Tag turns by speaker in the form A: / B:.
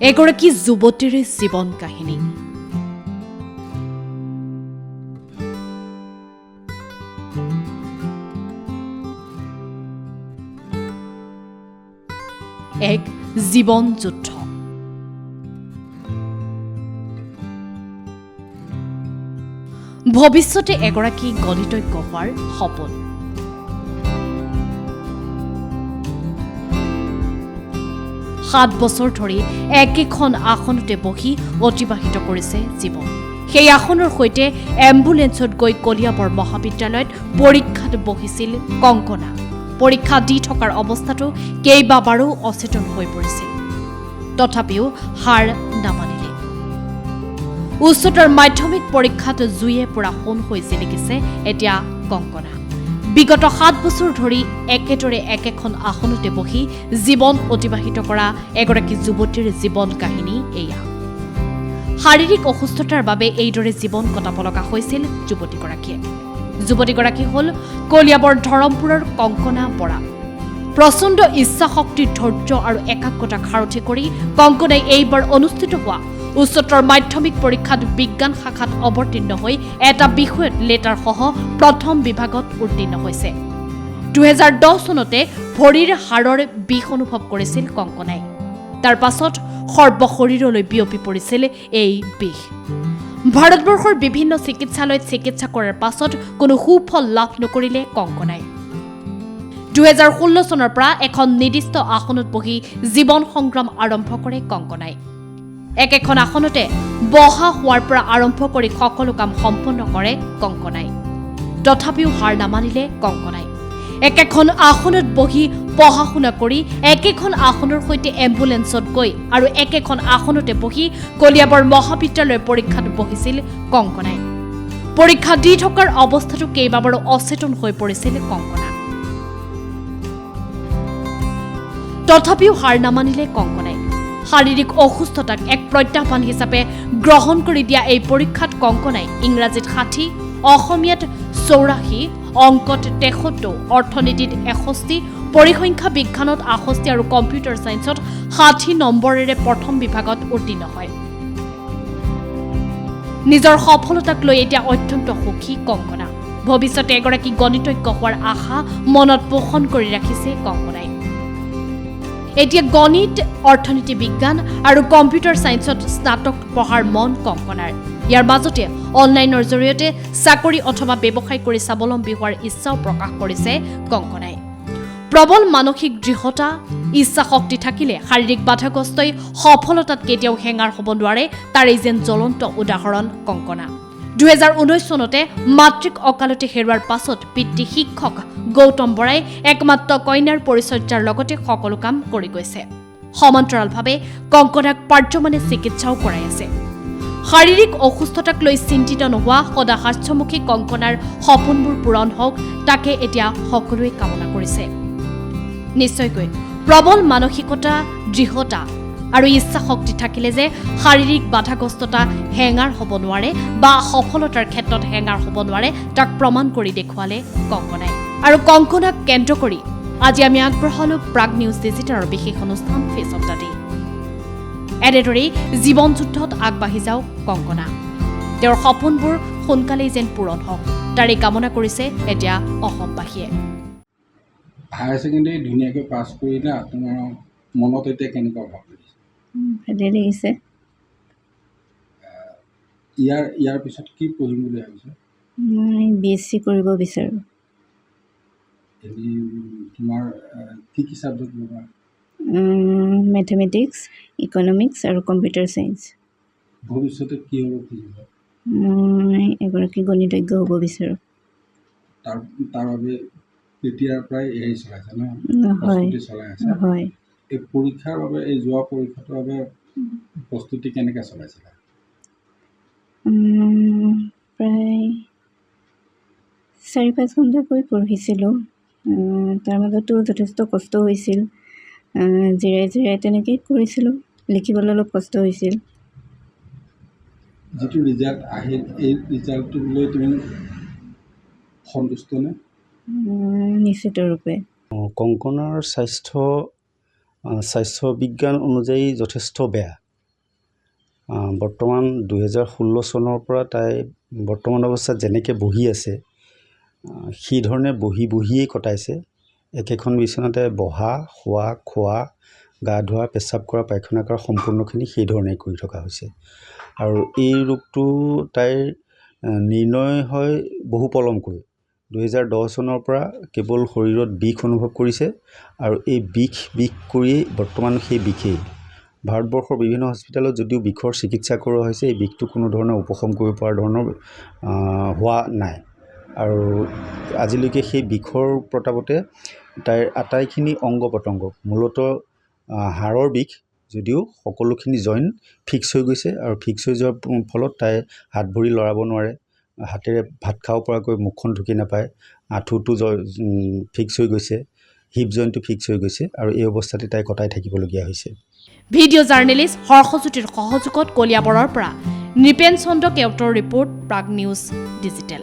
A: এগৰাকী যুৱতীৰ জীৱন কাহিনী। এক জীৱন যুদ্ধ। ভৱিষ্যতে এগৰাকী গণিতজ্ঞ হোৱাৰ সপোন। সাত বছৰ ধৰি একেখন আসনতে বহি অতিবাহিত কৰিছে জীৱন। সেই আসনৰ সৈতে এম্বুলেন্সত গৈ কলিয়াবৰ মহাবিদ্যালয়ত পৰীক্ষাত বহিছিল কংকনা। পৰীক্ষা দি থকাৰ অৱস্থাতো কেইবাবাৰো অচেতন হৈ পৰিছিল, তথাপিও হাৰ নামানিলে। উচ্চতৰ মাধ্যমিক পৰীক্ষাত জুয়ে পৰা সোণ হৈ জিলিকিছে এতিয়া কংকনা। বিগত 7 বছৰ ধৰি একেদৰে একেখন আসনতে বহি জীৱন অতিবাহিত কৰা এগৰাকী যুৱতীৰ জীৱন কাহিনী এয়া। শাৰীৰিক অসুস্থতাৰ বাবে এইদৰে জীৱন কটাব লগা হৈছিল যুৱতীগৰাকীয়ে। যুৱতীগৰাকী হ'ল কলিয়াবৰ ধৰমপুৰৰ কংকনা বৰা। প্ৰচণ্ড ইচ্ছাশক্তি, ধৈৰ্য আৰু একাগ্ৰতা সাৰথি কৰি কংকনাই এইবাৰ অনুষ্ঠিত হোৱা উচ্চতৰ মাধ্যমিক পৰীক্ষাত বিজ্ঞান শাখাত অৱতীৰ্ণ হৈ এটা বিষয়ত লেটাৰসহ প্ৰথম বিভাগত উত্তীৰ্ণ হৈছে। 2010 চনতে ভৰিৰ হাড়ৰ বিষ অনুভৱ কৰিছিল কংকনাই। তাৰ পাছত সৰ্বশৰীৰলৈ বিয়পি পৰিছিল এই বিষ। ভাৰতবৰ্ষৰ বিভিন্ন চিকিৎসালয়ত চিকিৎসা কৰাৰ পাছত কোনো সুফল লাভ নকৰিলে কংকনাই। 2016 চনৰ পৰা এখন নিৰ্দিষ্ট আসনত বহি জীৱন সংগ্ৰাম আৰম্ভ কৰে কংকনাই। একেখন আসনতে বহা হোৱাৰ পৰা আৰম্ভ কৰি সকলো কাম সম্পন্ন কৰে কংকনাই। তথাপিও হাৰ নামানিলে কংকনাই। একেখন আসনত বহি পঢ়া শুনা কৰি, একেখন আসনৰ সৈতে এম্বুলেন্সত গৈ আৰু একেখন আসনতে বহি কলিয়াবৰ মহাবিদ্যালয়ৰ পৰীক্ষাত বহিছিল কংকনাই। পৰীক্ষা দি থকাৰ অৱস্থাতো কেইবাবাৰো অচেতন হৈ পৰিছিল কংকনা। তথাপিও হাৰ নামানিলে কংকনাই। শাৰীৰিক অসুস্থতাক এক প্ৰত্যাহ্বান হিচাপে গ্ৰহণ কৰি দিয়া এই পৰীক্ষাত কংকনাই ইংৰাজীত 60, অসমীয়াত 84, অংকত 73, অৰ্থনীতিত 61, পৰিসংখ্যা বিজ্ঞানত 68 আৰু কম্পিউটাৰ ছায়েন্সত 60 নম্বৰেৰে প্ৰথম বিভাগত উত্তীৰ্ণ হয়। নিজৰ সফলতাক লৈ এতিয়া অত্যন্ত সুখী কংকনা। ভৱিষ্যতে এগৰাকী গণিতজ্ঞ হোৱাৰ আশা মনত পোষণ কৰি ৰাখিছে কংকনাই। এতিয়া গণিত, অৰ্থনীতি বিজ্ঞান আৰু কম্পিউটাৰ ছায়েন্সত স্নাতক পঢ়াৰ মন কংকনাৰ। ইয়াৰ মাজতে অনলাইনৰ জৰিয়তে চাকৰি অথবা ব্যৱসায় কৰি স্বাৱলম্বী হোৱাৰ ইচ্ছাও প্ৰকাশ কৰিছে কংকনাই। প্ৰবল মানসিক দৃঢ়তা, ইচ্ছাশক্তি থাকিলে শাৰীৰিক বাধাগ্ৰস্তই সফলতাত কেতিয়াও হেঙাৰ হ'ব নোৱাৰে, তাৰ এই যেন জ্বলন্ত উদাহৰণ কংকনা। 2019 চনতে মাতৃক অকালতে হেৰুৱাৰ পাছত পিতৃ শিক্ষক গৌতম বৰাই একমাত্ৰ কন্যাৰ পৰিচৰ্যাৰ লগতে সকলো কাম কৰি গৈছে। সমান্তৰালভাৱে কংকনাক পাৰ্যমানে চিকিৎসাও কৰাই আছে। শাৰীৰিক অসুস্থতাক লৈ চিন্তিত নোহোৱা সদা হাস্যমুখী কংকনাৰ সপোনবোৰ পূৰণ হওক, তাকে এতিয়া সকলোৱে কামনা কৰিছে। নিশ্চয়কৈ প্ৰবল মানসিকতা, দৃঢ়তা আৰু ইচ্ছাশক্তি থাকিলে যে শাৰীৰিক বাধাগ্ৰস্ততা হেঙাৰ হ'ব নোৱাৰে বা সফলতাৰ ক্ষেত্ৰত হেঙাৰ হ'ব নোৱাৰে, তাক প্ৰমাণ কৰি দেখুৱালে কংকনাই। আৰু কংকনাক কেন্দ্ৰ কৰি আজি আমি আগবঢ়ালো প্ৰাগ নিউজ ডিজিটেলৰ বিশেষ অনুষ্ঠান ফেচ অফ দ্য ডে। এনেদৰেই জীৱন যুদ্ধত আগবাঢ়ি যাওক কংকনা। তেওঁৰ সপোনবোৰ সোনকালেই যেন পূৰণ হওক, তাৰেই কামনা কৰিছে এতিয়া অসমবাসীয়ে।
B: হায়াৰ ছেকেণ্ডেৰী ধুনীয়াকৈ পাছ কৰিলা, তোমাৰ মনত এতিয়া কেনেকুৱা ভাৱ লাগিছে?
C: ভালেই লাগিছে।
B: ইয়াৰ পিছত কি পঢ়িম বুলি ভাবিছা?
C: মই BSc কৰিব বিচাৰোঁ।
B: এনেই তোমাৰ কি ছাবজেক্ট ল'বা?
C: মেথমেটিক্স, ইকনমিক্স আৰু কম্পিউটাৰ ছায়েন্স।
B: ভৱিষ্যতে কি হ'ব খুজিবা?
C: মই এগৰাকী গণিতজ্ঞ হ'ব বিচাৰোঁ।
B: তাৰ বাবে তেতিয়াৰ পৰাই হেৰি চলাইছা ন?
C: হয়
B: প্ৰস্তুতি চলাই আছে।
C: হয়।
B: এই পৰীক্ষাৰ বাবে, এই যোৱা পৰীক্ষাটোৰ বাবে প্ৰস্তুতি কেনেকৈ চলাইছিলা?
C: প্ৰায় 4-5 ঘণ্টাকৈ পঢ়িছিলোঁ। তাৰ মাজতো যথেষ্ট কষ্ট হৈছিল। জিৰাই জিৰাই তেনেকেই কৰিছিলোঁ। লিখিবলৈ অলপ কষ্ট হৈছিল।
B: যিটো ৰিজাল্ট আহিল, এই ৰিজাল্টটোক লৈ তুমি সন্তুষ্ট নে?
C: নিশ্চিত ৰূপে।
D: কংকনাৰ স্বাস্থ্য বিজ্ঞান অনুযায়ী যথেষ্ট বেয়া। বৰ্তমান 2016 চনৰ পৰা তাই বৰ্তমান অৱস্থাত যেনেকৈ বহি আছে সেই ধৰণে বহিয়েই কটাইছে। একেখন বিচনাতে বহা, শোৱা, খোৱা, গা ধোৱা, পেচাব কৰা, পায়খানা কৰা সম্পূৰ্ণখিনি সেই ধৰণে কৰি থকা হৈছে। আৰু এই ৰোগটো তাইৰ নিৰ্ণয় হয় বহু পলমকৈ। 2010 চনৰ পৰা কেৱল শৰীৰত বিষ অনুভৱ কৰিছে আৰু এই বিষ কৰিয়েই বৰ্তমান সেই বিষেই। ভাৰতবৰ্ষৰ বিভিন্ন হস্পিটেলত যদিও বিষৰ চিকিৎসা কৰোৱা হৈছে, এই বিষটো কোনো ধৰণৰ উপশম কৰিব পৰা ধৰণৰ হোৱা নাই। আৰু আজিলৈকে সেই বিষৰ প্ৰতাপতে তাইৰ আটাইখিনি অংগ পতংগ, মূলতঃ হাড়ৰ বিষ যদিও সকলোখিনি জইণ্ট ফিক্স হৈ গৈছে আৰু ফিক্স হৈ যোৱাৰ ফলত তাই হাত ভৰি লৰাব নোৱাৰে, হাতেৰে ভাত খাব পৰাকৈ মুখখন ঢুকি নাপায়, আঁঠুটো ফিক্স হৈ গৈছে, হিপ জইণ্টটো ফিক্স হৈ গৈছে আৰু এই অৱস্থাতে তাই কটাই থাকিবলগীয়া হৈছে।
A: ভিডিঅ' জাৰ্নেলিষ্ট হৰ্ষজ্যোতিৰ সহযোগত কলিয়াবৰৰ পৰা নৃপেন চন্দ্ৰ কেওটৰ ৰিপৰ্ট, প্ৰাগ নিউজ ডিজিটেল।